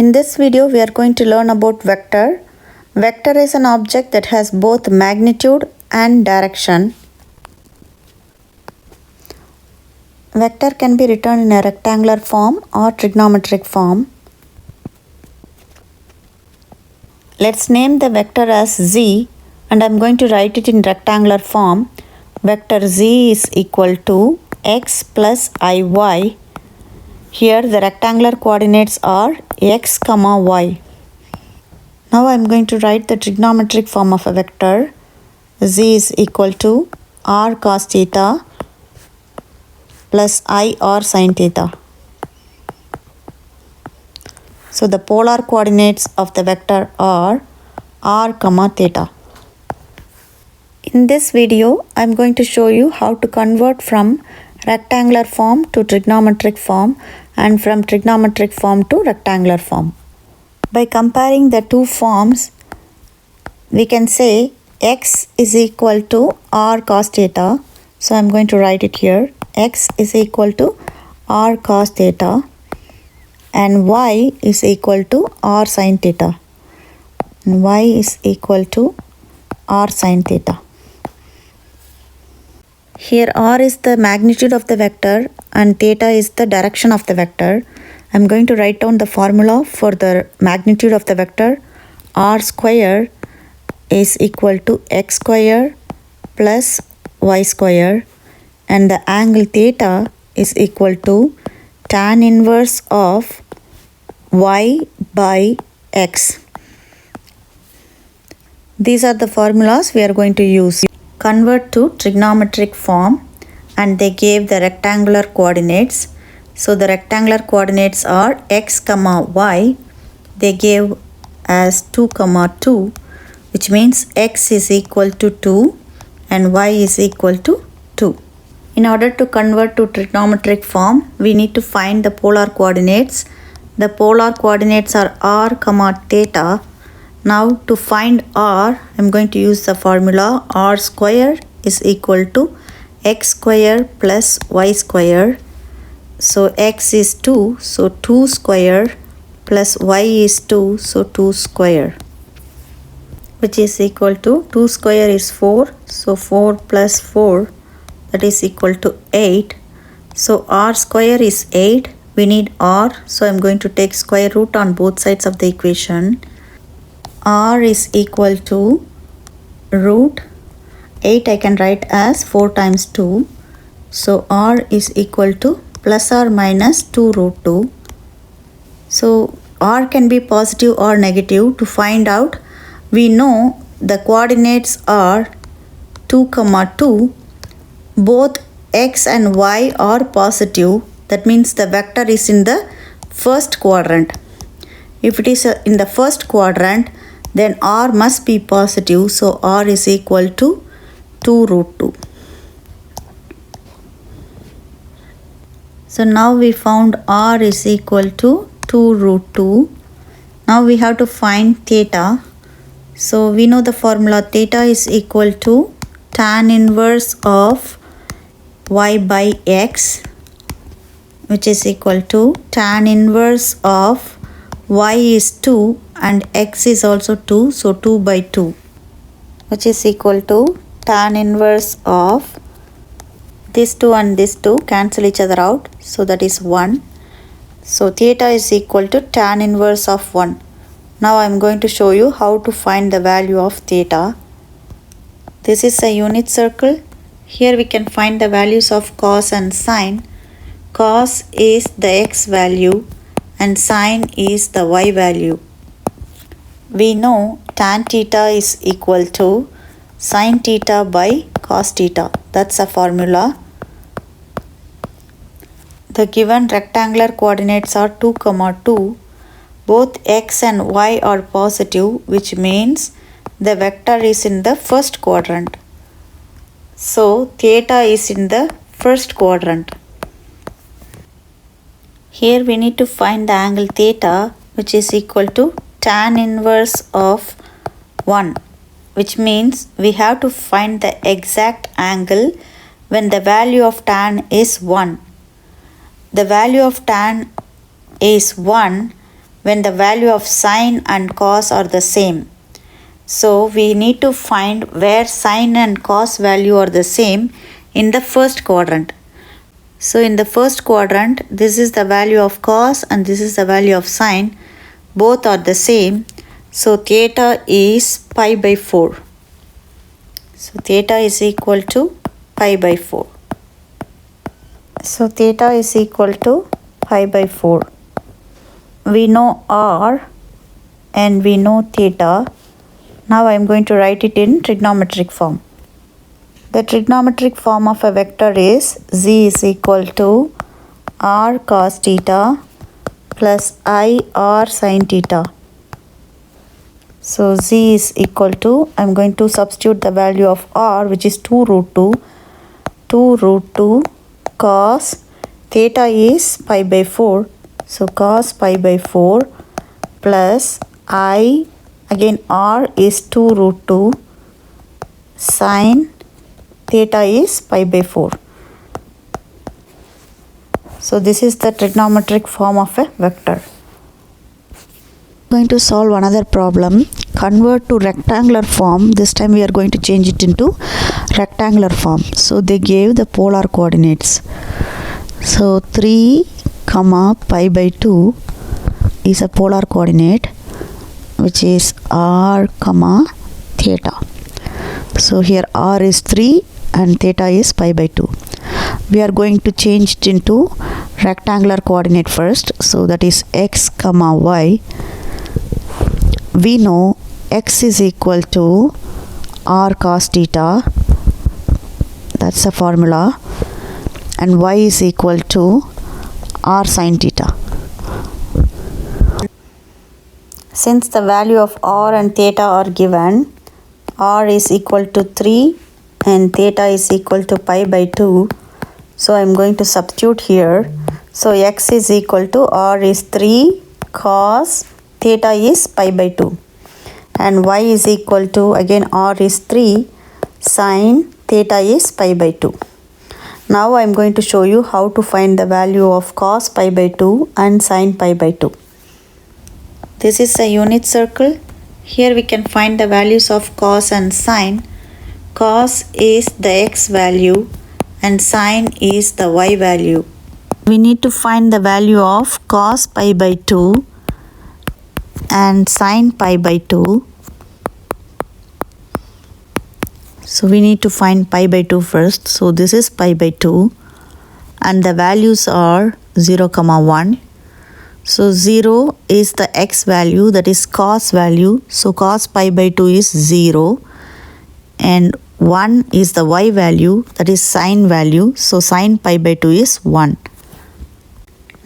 In this video, we are going to learn about vector. Vector is an object that has both magnitude and direction. Vector can be written in a rectangular form or trigonometric form. Let's name the vector as z, and I'm going to write it in rectangular form. Vector z is equal to x plus iy. Here the rectangular coordinates are x, y. Now I'm going to write the trigonometric form of a vector. Z is equal to r cos theta plus I r sin theta. So the polar coordinates of the vector are r, theta. In this video, I am going to show you how to convert from rectangular form to trigonometric form and from trigonometric form to rectangular form. By comparing the two forms, we can say x is equal to r cos theta. So I am going to write it here. X is equal to r cos theta and y is equal to r sin theta. And y is equal to r sin theta. Here r is the magnitude of the vector and theta is the direction of the vector. I am going to write down the formula for the magnitude of the vector. R square is equal to x square plus y square, and the angle theta is equal to tan inverse of y by x. These are the formulas we are going to use. Convert to trigonometric form, and they gave the rectangular coordinates. So the rectangular coordinates are x, y. They gave as 2, 2, which means x is equal to 2 and y is equal to 2. In order to convert to trigonometric form, we need to find the polar coordinates. The polar coordinates are r, theta. Now to find r, I am going to use the formula r square is equal to x square plus y square. So x is 2, so 2 square plus y is 2, so 2 square, which is equal to 2 square is 4, so 4 plus 4, that is equal to 8. So r square is 8. We need r, so I am going to take square root on both sides of the equation. R is equal to root 8. I can write as 4 times 2. So r is equal to plus or minus 2 root 2. So r can be positive or negative. To find out, we know the coordinates are 2, 2. Both x and y are positive. That means the vector is in the first quadrant. If it is in the first quadrant, then r must be positive. So r is equal to 2 root 2. So now we found r is equal to 2 root 2. Now we have to find theta. So we know the formula theta is equal to tan inverse of y by x, which is equal to tan inverse of y is 2 and x is also 2, so 2 by 2, which is equal to tan inverse of this 2 and this 2 cancel each other out, so that is 1. So theta is equal to tan inverse of 1. Now I am going to show you how to find the value of theta. This is a unit circle. Here we can find the values of cos and sine. Cos is the x value and sine is the y value. We know tan theta is equal to sine theta by cos theta. That's a formula. The given rectangular coordinates are 2, 2. Both x and y are positive, which means the vector is in the first quadrant. So theta is in the first quadrant. Here we need to find the angle theta, which is equal to tan inverse of 1, which means we have to find the exact angle when the value of tan is 1. The value of tan is 1 when the value of sine and cos are the same. So we need to find where sine and cos value are the same in the first quadrant. So in the first quadrant, this is the value of cos and this is the value of sine. Both are the same. So theta is pi by 4. So theta is equal to pi by 4. So theta is equal to pi by 4. We know r and we know theta. Now I am going to write it in trigonometric form. The trigonometric form of a vector is z is equal to r cos theta plus I r sin theta. So z is equal to, I am going to substitute the value of r, which is 2 root 2. 2 root 2 cos theta is pi by 4. So cos pi by 4 plus I, again r is 2 root 2 sin theta is pi by 4. So this is the trigonometric form of a vector. Going to solve another problem. Convert to rectangular form. This time we are going to change it into rectangular form. So they gave the polar coordinates. So 3 comma pi by 2 is a polar coordinate, which is r comma theta. So here r is 3 and theta is pi by 2. We are going to change it into rectangular coordinate first. So that is x comma y. We know x is equal to r cos theta. That's the formula. And y is equal to r sin theta. Since the value of r and theta are given, r is equal to 3 and theta is equal to pi by 2. So I am going to substitute here. So x is equal to r is 3 cos theta is pi by 2. And y is equal to, again r is 3 sin theta is pi by 2. Now I am going to show you how to find the value of cos pi by 2 and sin pi by 2. This is a unit circle. Here we can find the values of cos and sin. Cos is the x value and sin is the y value. We need to find the value of cos pi by 2 and sin pi by 2. So we need to find pi by 2 first. So this is pi by 2 and the values are 0, 1. So 0 is the x value, that is cos value. So cos pi by 2 is 0 and 1 is the y value, that is sin value. So sin pi by 2 is 1.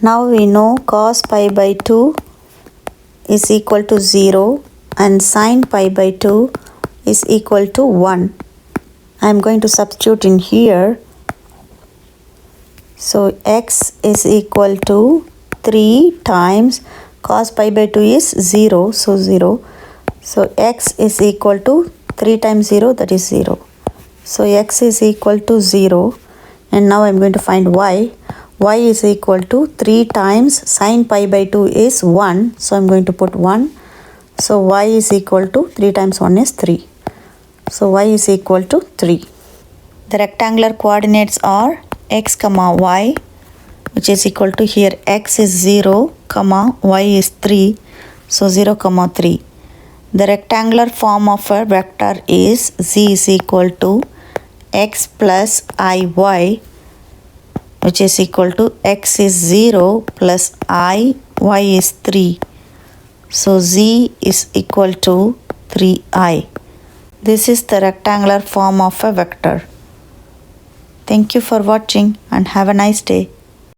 Now we know cos pi by 2 is equal to 0 and sin pi by 2 is equal to 1. I am going to substitute in here. So x is equal to 3 times cos pi by 2 is 0. So 0. So x is equal to 3 times 0, that is 0. So x is equal to 0. And now I am going to find y. Y is equal to 3 times sin pi by 2 is 1. So I am going to put 1. So y is equal to 3 times 1 is 3. So y is equal to 3. The rectangular coordinates are x comma y, which is equal to, here x is 0 comma y is 3. So 0 comma 3. The rectangular form of a vector is z is equal to x plus iy, which is equal to x is 0 plus I, y is 3. So z is equal to 3i. This is the rectangular form of a vector. Thank you for watching and have a nice day.